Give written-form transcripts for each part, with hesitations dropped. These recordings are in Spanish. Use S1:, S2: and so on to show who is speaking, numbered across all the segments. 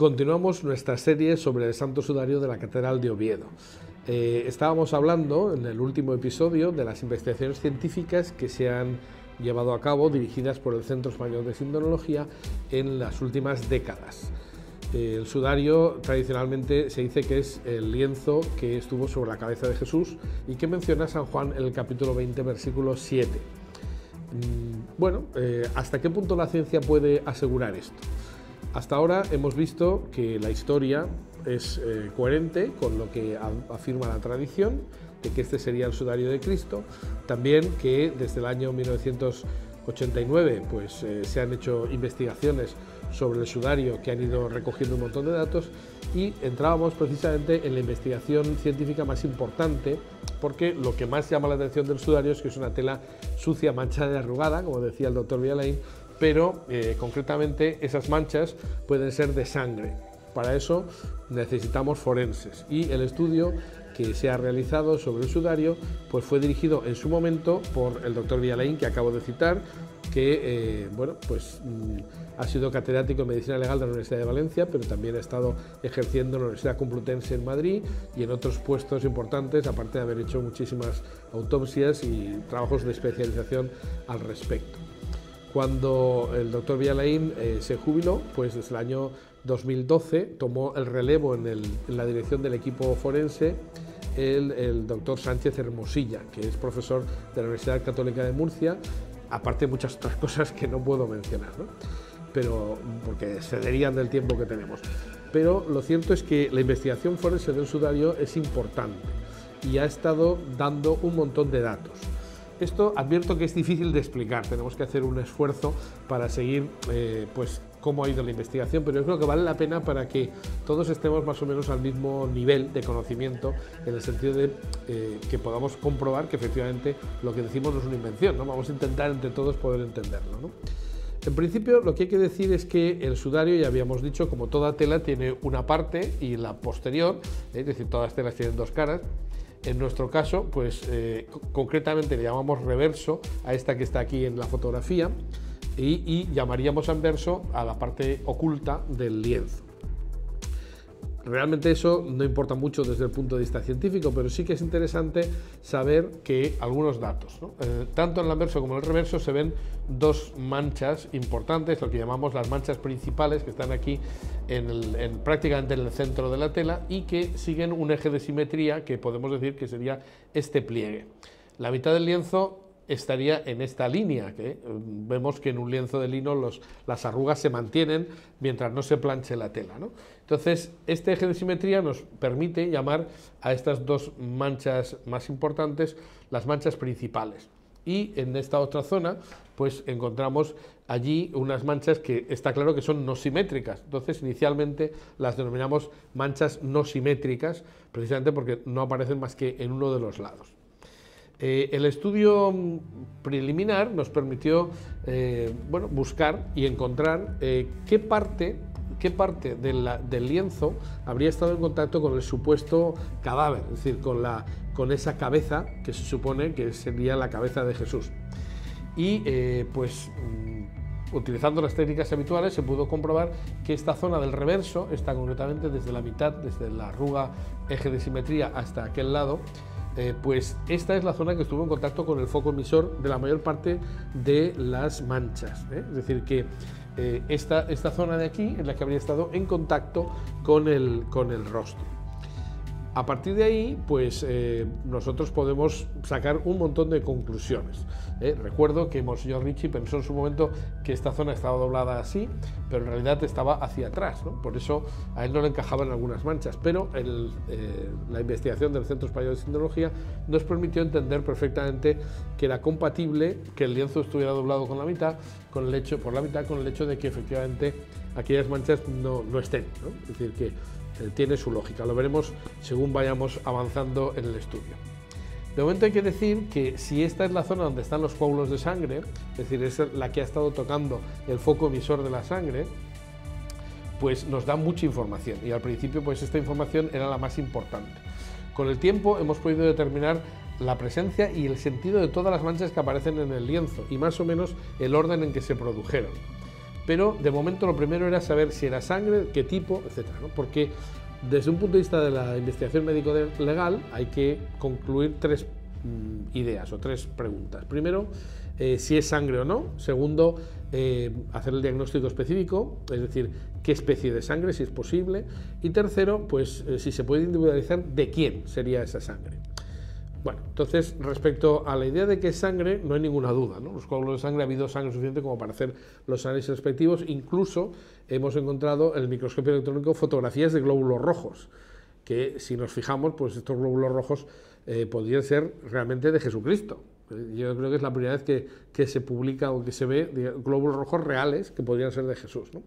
S1: Continuamos nuestra serie sobre el Santo Sudario de la Catedral de Oviedo. Estábamos hablando en el último episodio de las investigaciones científicas que se han llevado a cabo dirigidas por el Centro Español de Sindonología en las últimas décadas. El sudario tradicionalmente se dice que es el lienzo que estuvo sobre la cabeza de Jesús y que menciona San Juan en el capítulo 20, versículo 7. ¿Hasta qué punto la ciencia puede asegurar esto? Hasta ahora hemos visto que la historia es coherente con lo que afirma la tradición, de que este sería el sudario de Cristo. También que desde el año 1989 se han hecho investigaciones sobre el sudario que han ido recogiendo un montón de datos, y entrábamos precisamente en la investigación científica más importante, porque lo que más llama la atención del sudario es que es una tela sucia, manchada y arrugada, como decía el doctor Vialain, pero concretamente esas manchas pueden ser de sangre. Para eso necesitamos forenses, y el estudio que se ha realizado sobre el sudario fue dirigido en su momento por el doctor Vialain, que acabo de citar, que ha sido catedrático en Medicina Legal de la Universidad de Valencia, pero también ha estado ejerciendo en la Universidad Complutense en Madrid y en otros puestos importantes, aparte de haber hecho muchísimas autopsias y trabajos de especialización al respecto. Cuando el doctor Vialain se jubiló, desde el año 2012 tomó el relevo en la dirección del equipo forense el doctor Sánchez Hermosilla, que es profesor de la Universidad Católica de Murcia, aparte de muchas otras cosas que no puedo mencionar, ¿no? Pero porque cederían del tiempo que tenemos. Pero lo cierto es que la investigación forense del sudario es importante y ha estado dando un montón de datos. Esto advierto que es difícil de explicar, tenemos que hacer un esfuerzo para seguir cómo ha ido la investigación, pero yo creo que vale la pena para que todos estemos más o menos al mismo nivel de conocimiento, en el sentido de que podamos comprobar que efectivamente lo que decimos no es una invención, ¿no? Vamos a intentar entre todos poder entenderlo, ¿no? En principio, lo que hay que decir es que el sudario, ya habíamos dicho, como toda tela, tiene una parte y la posterior, es decir, todas las telas tienen dos caras. En nuestro caso, concretamente le llamamos reverso a esta que está aquí en la fotografía, y llamaríamos anverso a la parte oculta del lienzo. Realmente eso no importa mucho desde el punto de vista científico, pero sí que es interesante saber que algunos datos, ¿no? Tanto en el anverso como en el reverso se ven dos manchas importantes, lo que llamamos las manchas principales, que están aquí prácticamente en el centro de la tela, y que siguen un eje de simetría que podemos decir que sería este pliegue. La mitad del lienzo estaría en esta línea, que vemos que en un lienzo de lino las arrugas se mantienen mientras no se planche la tela, ¿no? Entonces, este eje de simetría nos permite llamar a estas dos manchas más importantes las manchas principales. Y en esta otra zona, encontramos allí unas manchas que está claro que son no simétricas. Entonces, inicialmente las denominamos manchas no simétricas, precisamente porque no aparecen más que en uno de los lados. El estudio preliminar nos permitió buscar y encontrar qué parte del lienzo habría estado en contacto con el supuesto cadáver, es decir, con esa cabeza que se supone que sería la cabeza de Jesús. Y utilizando las técnicas habituales se pudo comprobar que esta zona del reverso, está concretamente desde la mitad, desde la arruga eje de simetría hasta aquel lado, esta es la zona que estuvo en contacto con el foco emisor de la mayor parte de las manchas, ¿eh? Es decir, que esta zona de aquí es la que habría estado en contacto con el rostro. A partir de ahí, nosotros podemos sacar un montón de conclusiones. Recuerdo que Monseñor Ricci pensó en su momento que esta zona estaba doblada así, pero en realidad estaba hacia atrás, ¿no? Por eso a él no le encajaban algunas manchas, pero la investigación del Centro Español de Sindonología nos permitió entender perfectamente que era compatible que el lienzo estuviera doblado por la mitad, con el hecho de que efectivamente aquellas manchas no estén, ¿no? Es decir, que tiene su lógica. Lo veremos según vayamos avanzando en el estudio. De momento hay que decir que si esta es la zona donde están los coágulos de sangre, es decir, es la que ha estado tocando el foco emisor de la sangre, nos da mucha información, y al principio esta información era la más importante. Con el tiempo hemos podido determinar la presencia y el sentido de todas las manchas que aparecen en el lienzo y más o menos el orden en que se produjeron. pero de momento lo primero era saber si era sangre, qué tipo, etcétera, ¿no? Porque desde un punto de vista de la investigación médico-legal hay que concluir tres ideas o tres preguntas. Primero, si es sangre o no. Segundo, hacer el diagnóstico específico, es decir, qué especie de sangre, si es posible. Y tercero, pues si se puede individualizar de quién sería esa sangre. Bueno, entonces, respecto a la idea de que es sangre, no hay ninguna duda, ¿no? Los coágulos de sangre, ha habido sangre suficiente como para hacer los análisis respectivos. Incluso hemos encontrado en el microscopio electrónico fotografías de glóbulos rojos, que si nos fijamos, pues estos glóbulos rojos podrían ser realmente de Jesucristo. Yo creo que es la primera vez que se publica o que se ve glóbulos rojos reales que podrían ser de Jesús, ¿no?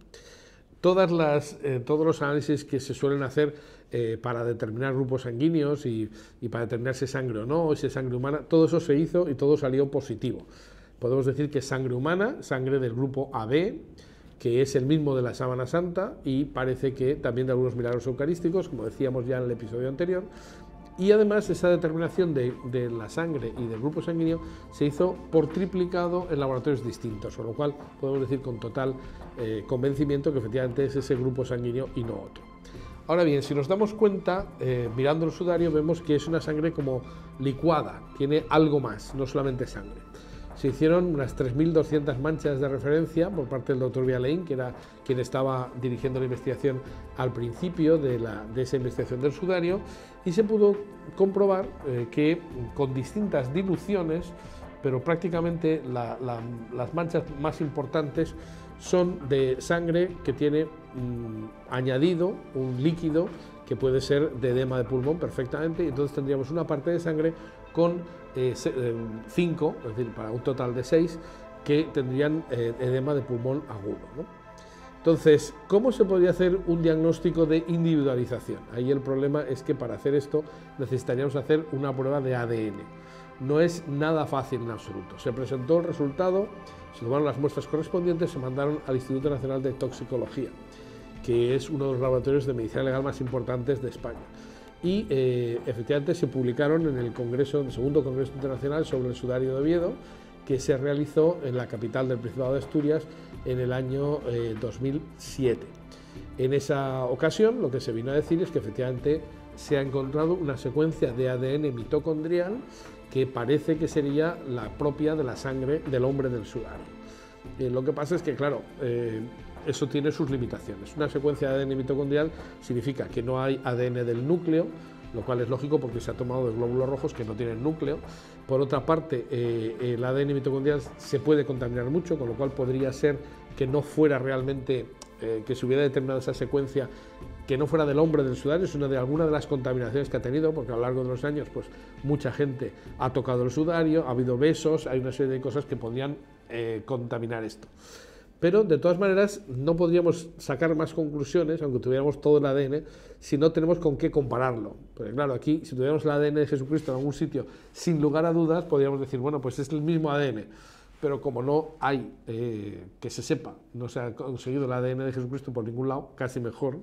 S1: Todos los análisis que se suelen hacer para determinar grupos sanguíneos y para determinar si es sangre o no, o si es sangre humana, todo eso se hizo y todo salió positivo. Podemos decir que es sangre humana, sangre del grupo AB, que es el mismo de la sábana santa y parece que también de algunos milagros eucarísticos, como decíamos ya en el episodio anterior. Y además esa determinación de la sangre y del grupo sanguíneo se hizo por triplicado en laboratorios distintos, con lo cual podemos decir con total convencimiento que efectivamente es ese grupo sanguíneo y no otro. Ahora bien, si nos damos cuenta, mirando el sudario, vemos que es una sangre como licuada, tiene algo más, no solamente sangre. Se hicieron unas 3.200 manchas de referencia por parte del doctor Vialain, que era quien estaba dirigiendo la investigación al principio de esa investigación del sudario, y se pudo comprobar que con distintas diluciones, pero prácticamente las manchas más importantes son de sangre que tiene añadido un líquido que puede ser de edema de pulmón perfectamente, y entonces tendríamos una parte de sangre con 5, es decir, para un total de 6, que tendrían edema de pulmón agudo, ¿no? Entonces, ¿cómo se podría hacer un diagnóstico de individualización? Ahí el problema es que para hacer esto necesitaríamos hacer una prueba de ADN. No es nada fácil en absoluto. Se presentó el resultado, se tomaron las muestras correspondientes, se mandaron al Instituto Nacional de Toxicología, que es uno de los laboratorios de medicina legal más importantes de España. Y efectivamente se publicaron en el segundo Congreso Internacional sobre el Sudario de Oviedo, que se realizó en la capital del Principado de Asturias en el año 2007. En esa ocasión lo que se vino a decir es que efectivamente se ha encontrado una secuencia de ADN mitocondrial que parece que sería la propia de la sangre del hombre del sudario. Lo que pasa es que, claro, eso tiene sus limitaciones. Una secuencia de ADN mitocondrial significa que no hay ADN del núcleo, lo cual es lógico porque se ha tomado de glóbulos rojos que no tienen núcleo. Por otra parte, el ADN mitocondrial se puede contaminar mucho, con lo cual podría ser que no fuera realmente, que se hubiera determinado esa secuencia, que no fuera del hombre del sudario, sino de alguna de las contaminaciones que ha tenido, porque a lo largo de los años pues mucha gente ha tocado el sudario, ha habido besos, hay una serie de cosas que podrían contaminar esto. Pero de todas maneras no podríamos sacar más conclusiones, aunque tuviéramos todo el ADN, si no tenemos con qué compararlo. Porque claro, aquí si tuviéramos el ADN de Jesucristo en algún sitio, sin lugar a dudas, podríamos decir, bueno, pues es el mismo ADN. Pero como no hay, que se sepa, no se ha conseguido el ADN de Jesucristo por ningún lado, casi mejor,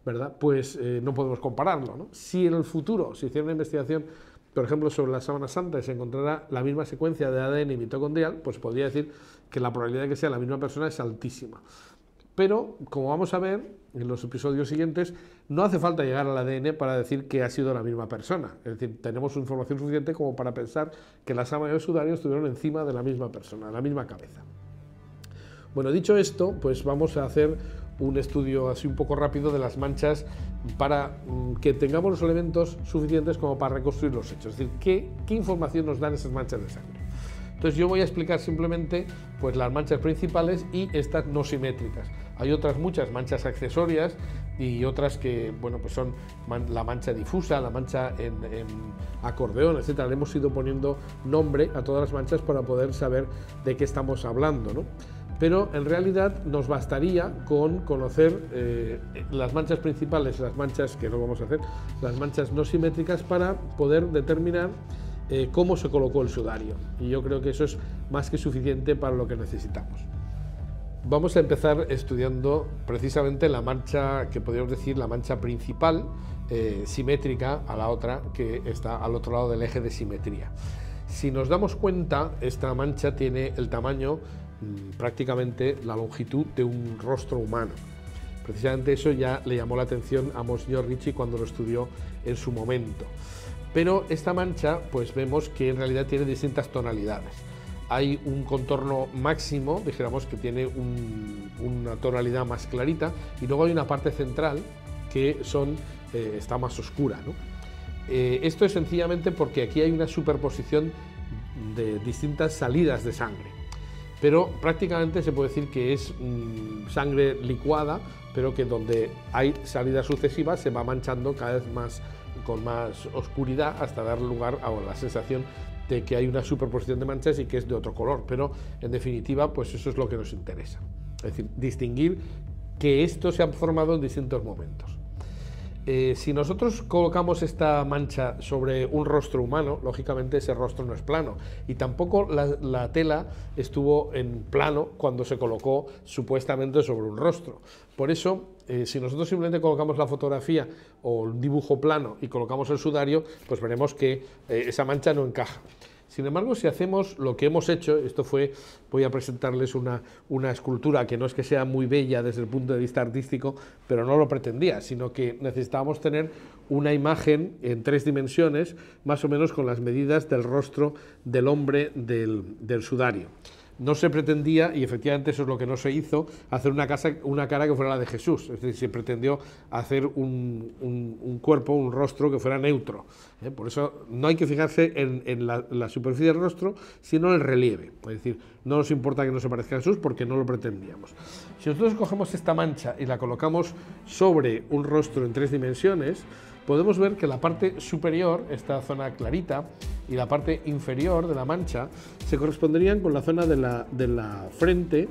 S1: ¿verdad? Pues no podemos compararlo, ¿no? Si en el futuro se hiciera una investigación, por ejemplo, sobre la sábana santa y se encontrara la misma secuencia de ADN mitocondrial, pues podría decir que la probabilidad de que sea la misma persona es altísima. Pero, como vamos a ver en los episodios siguientes, no hace falta llegar al ADN para decir que ha sido la misma persona. Es decir, tenemos información suficiente como para pensar que la sábana y el sudario estuvieron encima de la misma persona, la misma cabeza. Bueno, dicho esto, pues vamos a hacer un estudio así un poco rápido de las manchas para que tengamos los elementos suficientes como para reconstruir los hechos. Es decir, ¿qué información nos dan esas manchas de sangre? Entonces yo voy a explicar simplemente pues, las manchas principales y estas no simétricas. Hay otras muchas manchas accesorias y otras que bueno, pues son la mancha difusa, la mancha en acordeón, etc. Le hemos ido poniendo nombre a todas las manchas para poder saber de qué estamos hablando, ¿no? Pero en realidad nos bastaría con conocer las manchas principales, las manchas que no vamos a hacer, las manchas no simétricas para poder determinar cómo se colocó el sudario. Y yo creo que eso es más que suficiente para lo que necesitamos. Vamos a empezar estudiando precisamente la mancha, que podríamos decir la mancha principal, simétrica a la otra, que está al otro lado del eje de simetría. Si nos damos cuenta, esta mancha tiene el tamaño prácticamente la longitud de un rostro humano. Precisamente eso ya le llamó la atención a Monsignor Ricci cuando lo estudió en su momento. Pero esta mancha, pues vemos que en realidad tiene distintas tonalidades. Hay un contorno máximo, dijéramos que tiene una tonalidad más clarita, y luego hay una parte central que está más oscura, ¿no? Esto es sencillamente porque aquí hay una superposición de distintas salidas de sangre, pero prácticamente se puede decir que es sangre licuada, pero que donde hay salidas sucesivas se va manchando cada vez más, con más oscuridad, hasta dar lugar a la sensación de que hay una superposición de manchas y que es de otro color, pero en definitiva pues eso es lo que nos interesa, es decir, distinguir que esto se ha formado en distintos momentos. Si nosotros colocamos esta mancha sobre un rostro humano, lógicamente ese rostro no es plano, y tampoco la tela estuvo en plano cuando se colocó supuestamente sobre un rostro. Por eso, si nosotros simplemente colocamos la fotografía o un dibujo plano y colocamos el sudario, pues veremos que esa mancha no encaja. Sin embargo, si hacemos lo que hemos hecho, voy a presentarles una escultura que no es que sea muy bella desde el punto de vista artístico, pero no lo pretendía, sino que necesitábamos tener una imagen en 3 dimensiones, más o menos con las medidas del rostro del hombre del sudario. No se pretendía, y efectivamente eso es lo que no se hizo, hacer una cara que fuera la de Jesús, es decir, se pretendió hacer un cuerpo, un rostro que fuera neutro. Por eso no hay que fijarse en la superficie del rostro, sino en el relieve. Es decir, no nos importa que no se parezca a Jesús porque no lo pretendíamos. Si nosotros cogemos esta mancha y la colocamos sobre un rostro en 3 dimensiones, podemos ver que la parte superior, esta zona clarita, y la parte inferior de la mancha se corresponderían con la zona de la frente.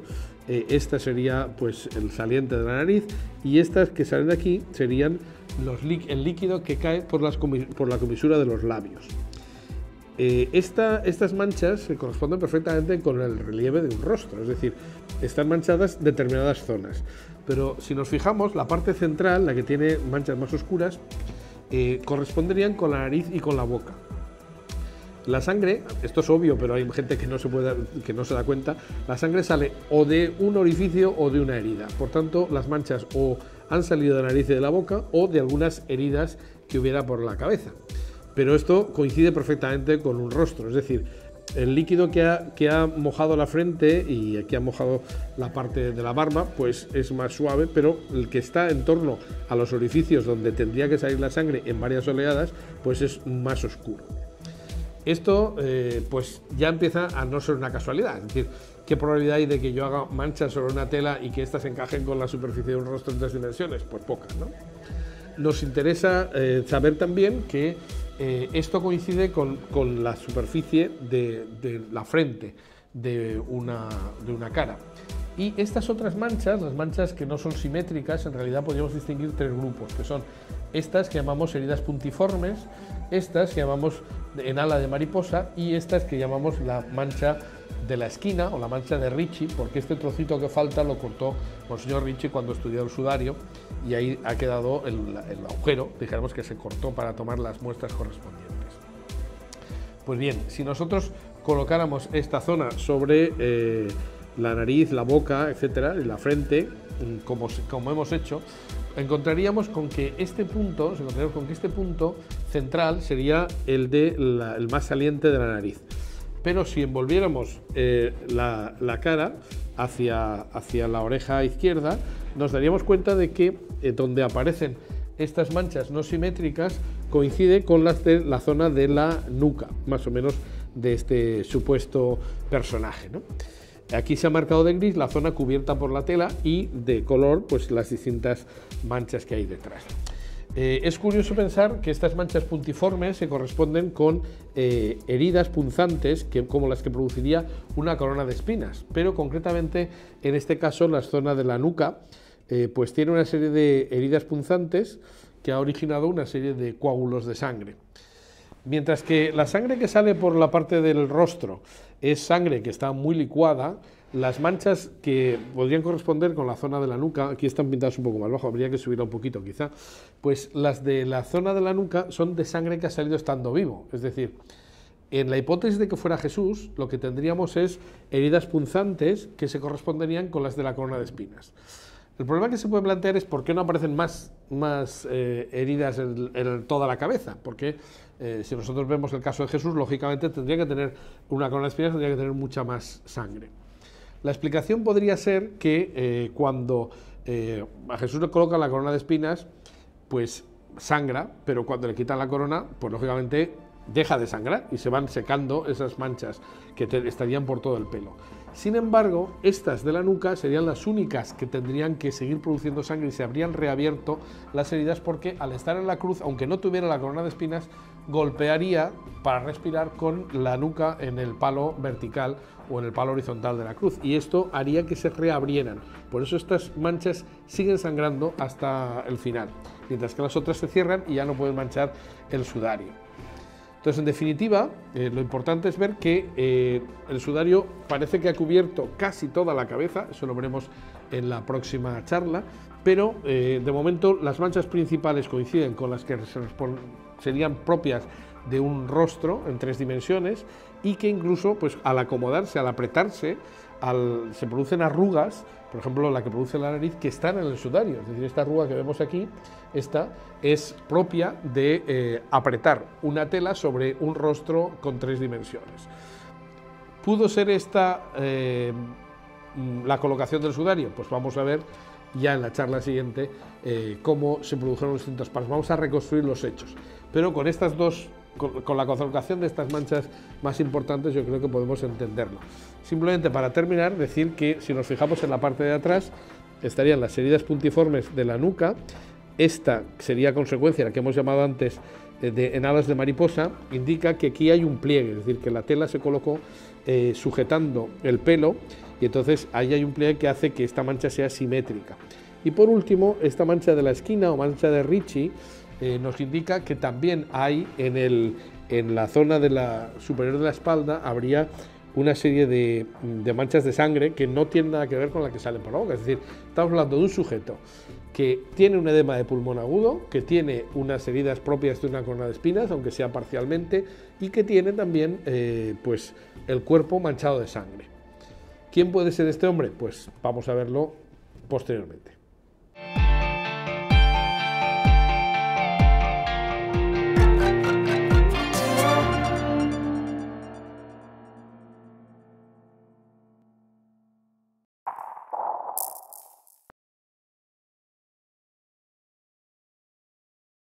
S1: Esta sería pues el saliente de la nariz, y estas que salen de aquí serían el líquido que cae por la comisura de los labios. Estas manchas se corresponden perfectamente con el relieve de un rostro, es decir, están manchadas determinadas zonas. Pero si nos fijamos, la parte central, la que tiene manchas más oscuras, corresponderían con la nariz y con la boca. La sangre, esto es obvio, pero hay gente que no se da cuenta, la sangre sale o de un orificio o de una herida. Por tanto, las manchas o han salido de la nariz y de la boca o de algunas heridas que hubiera por la cabeza. Pero esto coincide perfectamente con un rostro, es decir, el líquido que ha mojado la frente y que ha mojado la parte de la barba, pues es más suave, pero el que está en torno a los orificios donde tendría que salir la sangre en varias oleadas, pues es más oscuro. Esto pues ya empieza a no ser una casualidad, es decir, ¿qué probabilidad hay de que yo haga manchas sobre una tela y que éstas encajen con la superficie de un rostro en 3 dimensiones? Pues pocas, ¿no? Nos interesa saber también que esto coincide con la superficie de la frente de una cara. Y estas otras manchas, las manchas que no son simétricas, en realidad podríamos distinguir 3 grupos, que son estas que llamamos heridas puntiformes, estas que llamamos en ala de mariposa y estas que llamamos la mancha de la esquina o la mancha de Ricci, porque este trocito que falta lo cortó Monsignor Ricci cuando estudió el sudario y ahí ha quedado el agujero, dijéramos, que se cortó para tomar las muestras correspondientes. Pues bien, si nosotros colocáramos esta zona sobre la nariz, la boca, etcétera, y la frente, como hemos hecho, encontraríamos con que este punto central sería el más saliente de la nariz. Pero si envolviéramos la cara hacia la oreja izquierda, nos daríamos cuenta de que donde aparecen estas manchas no simétricas coincide con las de la zona de la nuca, más o menos de este supuesto personaje, ¿no? Aquí se ha marcado de gris la zona cubierta por la tela y de color pues las distintas manchas que hay detrás. Es curioso pensar que estas manchas puntiformes se corresponden con heridas punzantes como las que produciría una corona de espinas, pero concretamente en este caso la zona de la nuca pues tiene una serie de heridas punzantes que ha originado una serie de coágulos de sangre. Mientras que la sangre que sale por la parte del rostro es sangre que está muy licuada, las manchas que podrían corresponder con la zona de la nuca, aquí están pintadas un poco más abajo, habría que subirla un poquito quizá, pues las de la zona de la nuca son de sangre que ha salido estando vivo, es decir, En la hipótesis de que fuera Jesús, lo que tendríamos es heridas punzantes que se corresponderían con las de la corona de espinas. El problema que se puede plantear es por qué no aparecen más heridas en toda la cabeza, porque si nosotros vemos el caso de Jesús, lógicamente tendría que tener una corona de espinas, tendría que tener mucha más sangre. La explicación podría ser que cuando a Jesús le colocan la corona de espinas, pues sangra, pero cuando le quitan la corona, pues lógicamente deja de sangrar y se van secando esas manchas que estarían por todo el pelo. Sin embargo, estas de la nuca serían las únicas que tendrían que seguir produciendo sangre y se habrían reabierto las heridas porque al estar en la cruz, aunque no tuviera la corona de espinas, golpearía para respirar con la nuca en el palo vertical o en el palo horizontal de la cruz y esto haría que se reabrieran. Por eso estas manchas siguen sangrando hasta el final, mientras que las otras se cierran y ya no pueden manchar el sudario. Entonces, en definitiva, lo importante es ver que el sudario parece que ha cubierto casi toda la cabeza, eso lo veremos en la próxima charla, pero de momento las manchas principales coinciden con las que serían propias de un rostro en 3 dimensiones y que incluso pues, al acomodarse, al apretarse, se producen arrugas, por ejemplo la que produce la nariz, que están en el sudario, es decir, esta arruga que vemos aquí, esta es propia de apretar una tela sobre un rostro con 3 dimensiones. ¿Pudo ser esta la colocación del sudario? Pues vamos a ver ya en la charla siguiente cómo se produjeron los distintos pasos. Vamos a reconstruir los hechos, pero con estas dos, con la colocación de estas manchas más importantes, yo creo que podemos entenderlo. Simplemente para terminar, decir que si nos fijamos en la parte de atrás, estarían las heridas puntiformes de la nuca. Esta sería consecuencia, la que hemos llamado antes en alas de mariposa, indica que aquí hay un pliegue, es decir, que la tela se colocó sujetando el pelo y entonces ahí hay un pliegue que hace que esta mancha sea simétrica. Y por último, esta mancha de la esquina o mancha de Ricci nos indica que también hay en la zona de la superior de la espalda habría una serie de manchas de sangre que no tienen nada que ver con la que salen por la boca. Es decir, estamos hablando de un sujeto que tiene un edema de pulmón agudo, que tiene unas heridas propias de una corona de espinas, aunque sea parcialmente, y que tiene también pues, el cuerpo manchado de sangre. ¿Quién puede ser este hombre? Pues vamos a verlo posteriormente.